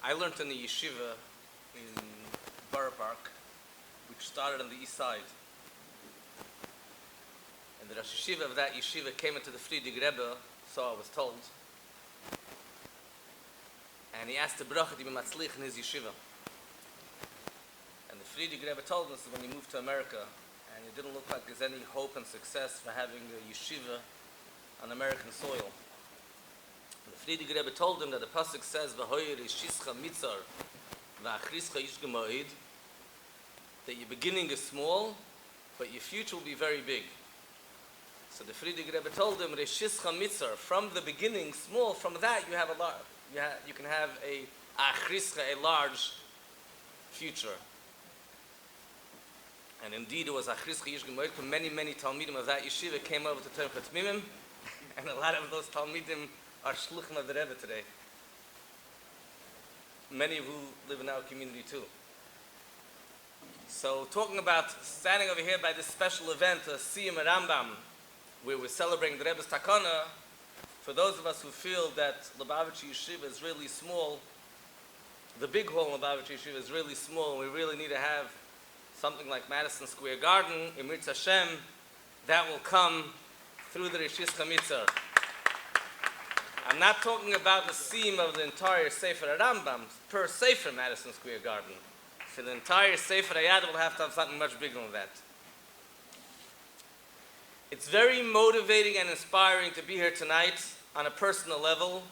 I learned in the yeshiva in Borough Park, which started on the east side. And the Rosh Yeshiva of that yeshiva came into the Friedig Rebbe, so I was told. And he asked the bracha to be matzlich in his yeshiva. And the Friedig Rebbe told us that when he moved to America, and it didn't look like there's any hope and success for having a yeshiva on American soil. The Friedig Rebbe told him that the pasuk says, "V'hoyer ishischa mitzar, v'achrischa ish gemoed," that your beginning is small, but your future will be very big. So the Friedig Rebbe told him, "Reshischa mitzar," from the beginning small, from that you have a lot. You can have a large future. And indeed, it was achrischa ish gemoed. Many talmidim of that yeshiva came over to Torah Chatmimim, and a lot of those talmidim are shluchim of the Rebbe today. Many who live in our community too. So talking about standing over here by this special event, a Siyum HaRambam, where we're celebrating the Rebbe's Takana, for those of us who feel that Lubavitcher Yeshiva is really small, the big hall in Lubavitcher Yeshiva is really small, and we really need to have something like Madison Square Garden, Emir Hashem, that will come through the Rishis Mitzar. I'm not talking about the theme of the entire Sefer HaRambam, per Sefer Madison Square Garden. For the entire Sefer Hayad, we'll have to have something much bigger than that. It's very motivating and inspiring to be here tonight on a personal level,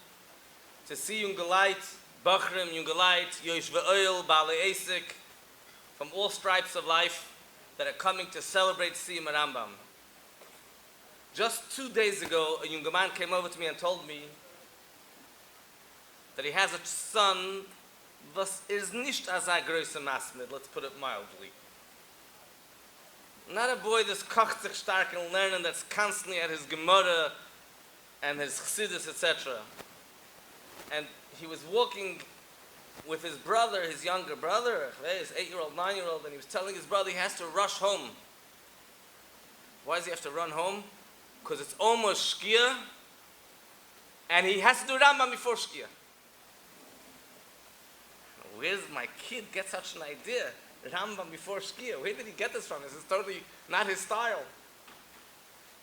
to see Yungalite, Bachrim, Yungalite, Yosh Ve'oil, Baalei Esek, from all stripes of life that are coming to celebrate Siyum HaRambam. Just 2 days ago, a young man came over to me and told me that he has a son was is nicht as a große Masmid, let's put it mildly. Not a boy that's kocht sich stark and learning, that's constantly at his Gemara and his Chassidus, etc. And he was walking with his brother, his younger brother, his 8-year-old, 9-year-old, and he was telling his brother he has to rush home. Why does he have to run home? Because it's almost Shkia, and he has to do Rambam before Shkia. Where does my kid get such an idea? Rambam before Shkia. Where did he get this from? This is totally not his style.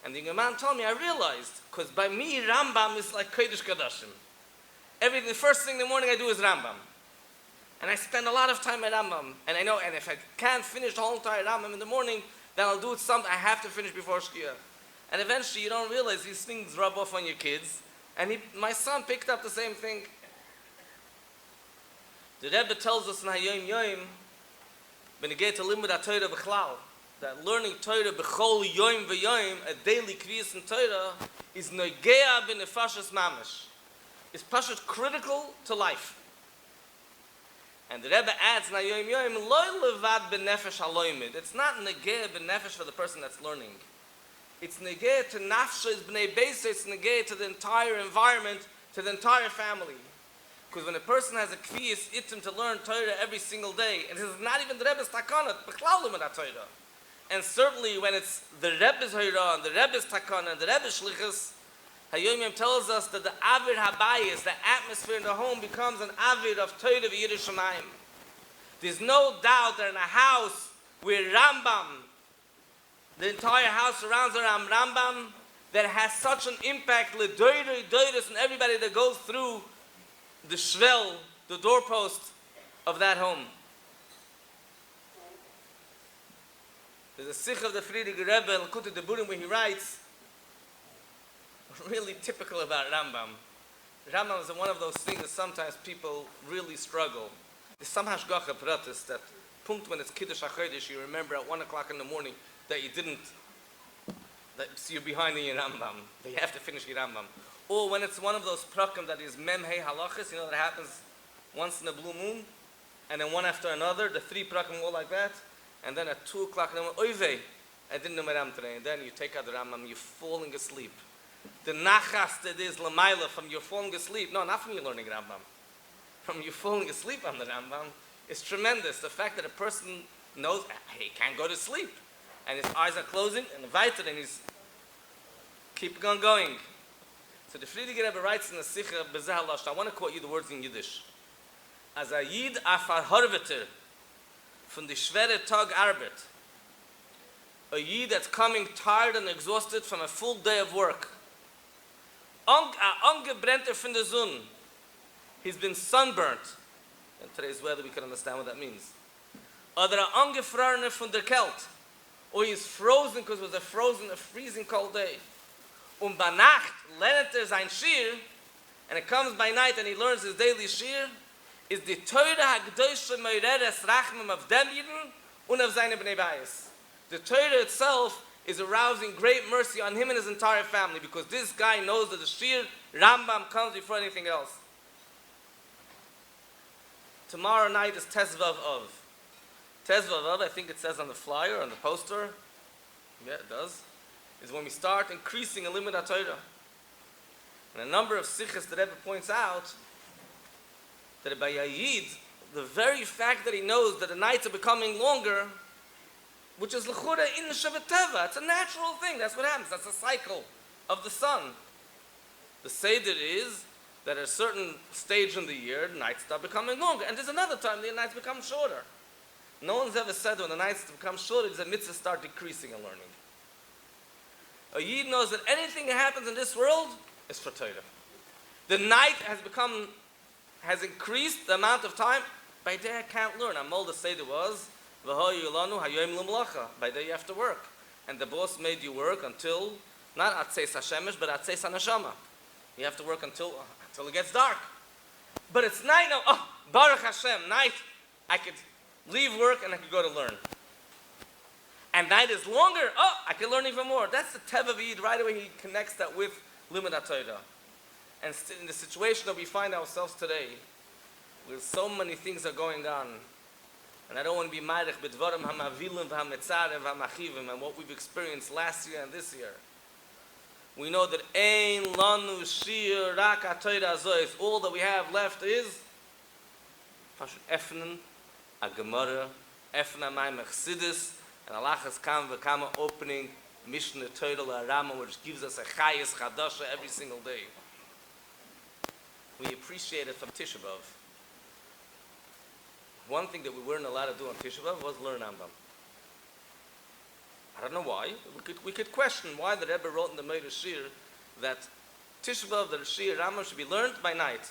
And the young man told me, I realized, because by me, Rambam is like Kodesh Kadashim. The first thing in the morning I do is Rambam. And I spend a lot of time at Rambam. And I know, and if I can't finish the whole entire Rambam in the morning, then I'll do it something I have to finish before Shkia. And eventually you don't realize these things rub off on your kids. And my son picked up the same thing. The Rebbe tells us in Hayom Yom, when you get to limud HaTorah b'chlal, that learning Torah b'chol yom v'yom, a daily kriyas in Torah, is nogea b'nefashas mamash. It's pashut critical to life. And the Rebbe adds in Hayom Yom, lo levad b'nefesh haloimid. It's not nogea b'nefesh for the person that's learning. It's negeh to nafshes b'nei beis, it's negeh to the entire environment, to the entire family. Because when a person has a kviyas itim to learn Torah every single day, and this is not even the Rebbe's takana, b'klal limud Torah. And certainly when it's the Rebbe's Torah and the Rebbe's takana and the Rebbe's shlichus, Hayom Yom tells us that the avir habayis, the atmosphere in the home, becomes an avir of Torah v'Yiras Shamayim. There's no doubt that in a house where Rambam, the entire house surrounds around Rambam, that has such an impact, l'doiros, and everybody that goes through the shvel, the doorpost of that home. There's a sikh of the Friedig Rebbe, L'Kutei Deburim, where he writes, really typical about Rambam. Rambam is one of those things that sometimes people really struggle. There's some hashgacha pratis that, punkt when it's Kiddush HaChodesh, you remember at 1 o'clock in the morning that you didn't, so you're behind in your Rambam, that you have to finish your Rambam. Or when it's one of those prakim that is mem hey halachas, that happens once in a blue moon, and then one after another, the 3 prakim go like that, and then at 2 o'clock in the morning, oivei, I didn't know my Ram today, and then you take out the Rambam, you're falling asleep. The nachas that is lamaila from you're falling asleep, no, not from you learning Rambam, from you falling asleep on the Rambam, is tremendous. The fact that a person knows he can't go to sleep, and his eyes are closing, and invited, and he's keep on going. So the Friedig Rebbe writes in the Sikha, I want to quote you the words in Yiddish. as a Yid a verharveter von die schwere Tag Arbeit. A Yid that's coming tired and exhausted from a full day of work. Angebrannter von der Sonne. He's been sunburnt. In today's weather we can understand what that means. Oder a angefrorene von der Kälte. Or he's frozen because it was a freezing cold day. Und bei Nacht lernt sein Shir, and it comes by night and he learns his daily Shir, is die Teure HaGdoshe Meireres Rachmim of dem Yidden und auf seine Bnei Bayis. The Torah itself is arousing great mercy on him and his entire family because this guy knows that the Shir Rambam comes before anything else. Tomorrow night is Tezvav Av. Tezvav Av, I think it says on the flyer, on the poster, yeah it does, is when we start increasing a limit of Torah. And a number of sikhs that Rebbe points out that by Yid, the very fact that he knows that the nights are becoming longer, which is l'chura in Sheveteva, it's a natural thing, that's what happens, that's a cycle of the sun. The Seder is that at a certain stage in the year, the nights start becoming longer, and there's another time the nights become shorter. No one's ever said when the nights become shorter, the mitzvahs start decreasing and learning. A Yid knows that anything that happens in this world is for Torah. The night has increased the amount of time. By day I can't learn. Amol the Seder was, by day you have to work. And the boss made you work until, not Atzeis HaShemesh, but Atzeis HaNeshama. You have to work until it gets dark. But it's night now. Oh, Baruch Hashem, night. I could leave work and I could go to learn. And night is longer. Oh, I can learn even more. That's the Teva V'Yid. Right away he connects that with Limud HaTorah. And in the situation that we find ourselves today, where so many things are going on, and I don't want to be ma'arich b'dvarim ha'mavilim v'ha'metzarim v'ha'machivim and what we've experienced last year and this year. We know that ein lanu shir rak ha'Torah zois. All that we have left is Pashut Efnen, a Gemara, Efna Maim Chassidus, and Alachas Kam v'Kama opening Mishnah Torah HaRambam, which gives us a Chayes Chadasha every single day. We appreciate it from Tisha B'Av. One thing that we weren't allowed to do on Tisha B'Av was learn Rambam. I don't know why. We could question why the Rebbe wrote in the Meir Shir that Tisha B'Av, the Shir Rambam, should be learned by night.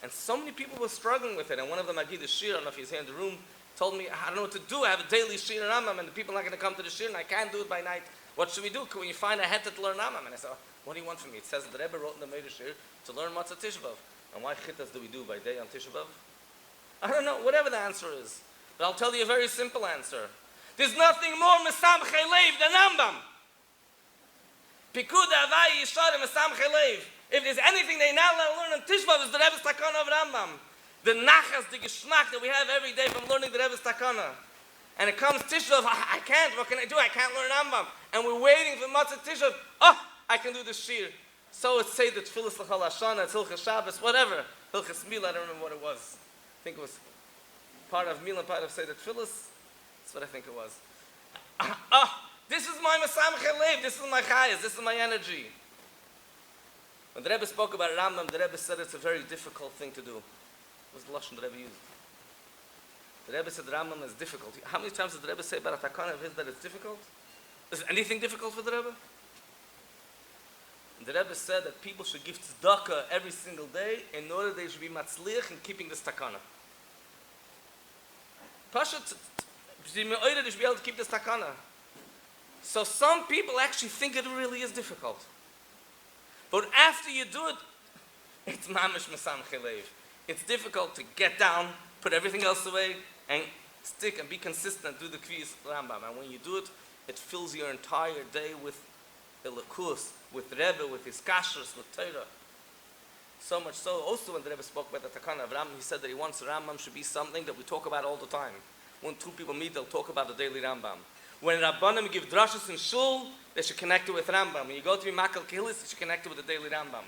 And so many people were struggling with it. And one of them, Agid Shir, I don't know if he's here in the room, told me, I don't know what to do. I have a daily Shir Rambam, and the people are not going to come to the Shir, and I can't do it by night. What should we do? Can we find a heter to learn Rambam? And I said, what do you want from me? It says that the Rebbe wrote in the Meir Shir to learn Matzah Tisha B'Av. And why chittas do we do by day on Tisha B'Av? I don't know, whatever the answer is. But I'll tell you a very simple answer. There's nothing more mesamchei leiv than Rambam. Pikud Avai Yisharim mesamchei leiv. If there's anything they now learn on Tisha B'Av, is the Rebbe's takana of Rambam. The nachas, the geschmack that we have every day from learning the Rebbe's takana. And it comes Tisha B'Av, I can't, what can I do? I can't learn Rambam. And we're waiting for Matzah Tisha B'Av. Oh, I can do the Shir. So it's say that Tfilas L'chal Hashana, it's Hilchas Shabbos, whatever. Hilchas Mila, I don't remember what it was. I think it was part of Mila, part of Say that Tfilas. That's what I think it was. This is my Mesamchei Leiv, this is my Chayas, this is my energy. When the Rebbe spoke about Rambam, the Rebbe said it's a very difficult thing to do. What was the lashon the Rebbe used? The Rebbe said Rambam is difficult. How many times did the Rebbe say about a takana of his that it's difficult? Is anything difficult for the Rebbe? The Rebbe said that people should give tzedakah every single day in order they should be matzliach in keeping this takana. Pashut, they should be able to keep this takana. So some people actually think it really is difficult. But after you do it, it's mamish mesamchei leiv. It's difficult to get down, put everything else away, and stick and be consistent, do the Kviyas Rambam. And when you do it, it fills your entire day with Elokus, with Rebbe, with his kashrus, with Torah. So much so, also when the Rebbe spoke about the Takana of Rambam, he said that he wants the Rambam should be something that we talk about all the time. When two people meet, they'll talk about the daily Rambam. When Rabbanim give drashas in shul, they should connect it with Rambam. When you go to Makal Kehillis, they should connect it with the daily Rambam.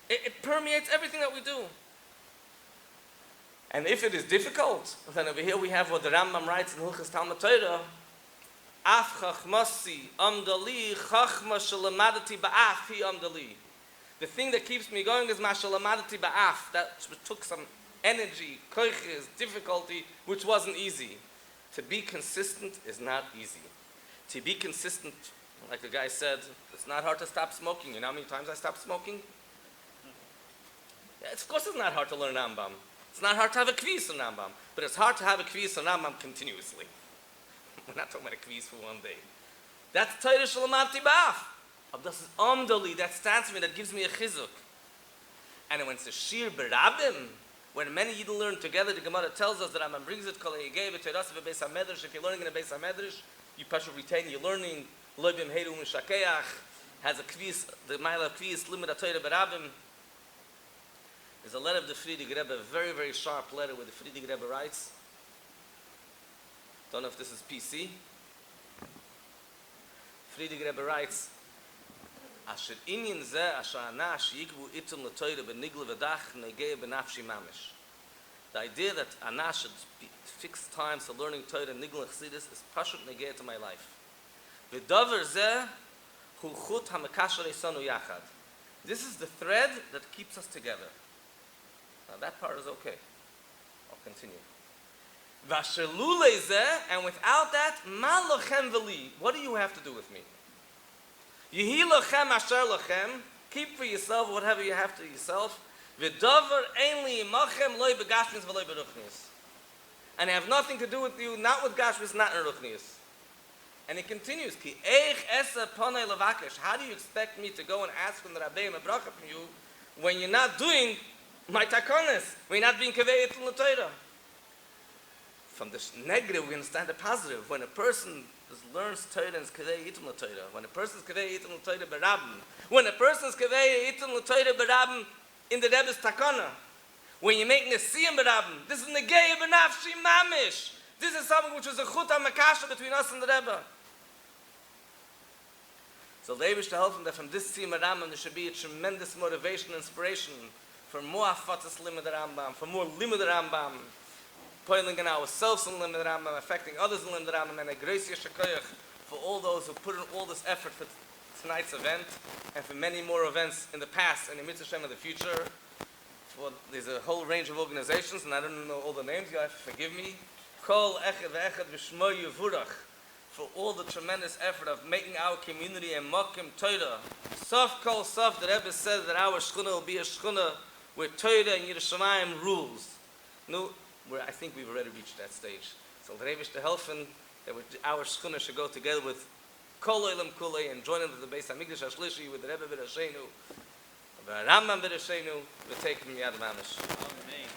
It permeates everything that we do. And if it is difficult, then over here we have what the Rambam writes in Hilchas Talmud Torah. Af chachmasi amdali chachma shalamadati ba'af hi amdali. The thing that keeps me going is ma shalamadati ba'af. That took some energy, koiches, difficulty, which wasn't easy. To be consistent is not easy. To be consistent, like the guy said, it's not hard to stop smoking. You know how many times I stopped smoking? Yeah, of course it's not hard to learn Rambam. It's not hard to have a kviz on Rambam, but it's hard to have a kviz on Rambam continuously. We're not talking about a kviz for one day. That's Torah Shalamanti Baf. Das is Amdali, that stands for me, that gives me a chizuk. And when it's a shir berabim, when many Yidden learn together, the Gemara tells us that Rambam brings it, Kol Yegei v'Teirasa v'Beis HaMedrash. If you're learning in a Beis HaMedrash, you pashu retain, you're learning Loibim Heiru Mishakeach, has a kviz, the Maila of kviz, Limud HaTorah berabim. There's a letter of the Friedrich Rebbe, a very, very sharp letter where the Friedrich Rebbe writes, don't know if this is PC. Friedrich Rebbe writes, Asher inyan zeh asher anash yigvu itum l'toyre benigla v'dach negei benafshi mamish. The idea that anash should fix times for learning Torah and nigla chassidus is pashut negei to my life. V'davar zeh hu chut hamakasher esanu yachad. This is the thread that keeps us together. Now that part is okay. I'll continue. V'asher lulei zeh, and without that, ma lochem v'li. What do you have to do with me? Yehi lochem asher lochem. Keep for yourself whatever you have to yourself. V'davar ein li imachem loy begashmis v'loy beruchnis. And I have nothing to do with you, not with gashmis, not in ruchnis. And it continues. Ki eich esa panei levakesh. How do you expect me to go and ask from the Rabbi a bracha from you when you're not doing my takonis, when you're not being kavei yitul l'Torah? From the negative, we understand the positive. When a person learns Torah and is kavei yitul l'Torah, when a person is kavei yitul l'Torah berabim, when a person is kavei yitul l'Torah berabim in the Rebbe's takana, when you make Siyum berabim, this is negei benafshi mamish. This is something which was a chut hamakasha between us and the Rebbe. So the Rebbe should help him that from this Siyum berabim there should be a tremendous motivation and inspiration for more afatas limud Rambam, for more limud Rambam, poiling in ourselves in limud Rambam, affecting others in limud Rambam, and a grace Yeshaya for all those who put in all this effort for tonight's event, and for many more events in the past and in Mitzvah Shem in the future. There's a whole range of organizations, and I don't know all the names, you have to forgive me. Kol echad ve'echad v'shmo yevurach, for all the tremendous effort of making our community a mokim Torah. Sof kol sof, the Rebbe said that our shchuna will be a shchuna where Torah and Yerushalayim rules. No, I think we've already reached that stage. So the Rebbe should help him that our shchuna should go together with Kol Olam Kulei and join into the Beis HaMikdash HaShlishi with the Rebbe B'Rasheinu, the HaRambam B'Rasheinu, we'll take him Yad Mamish. Amen.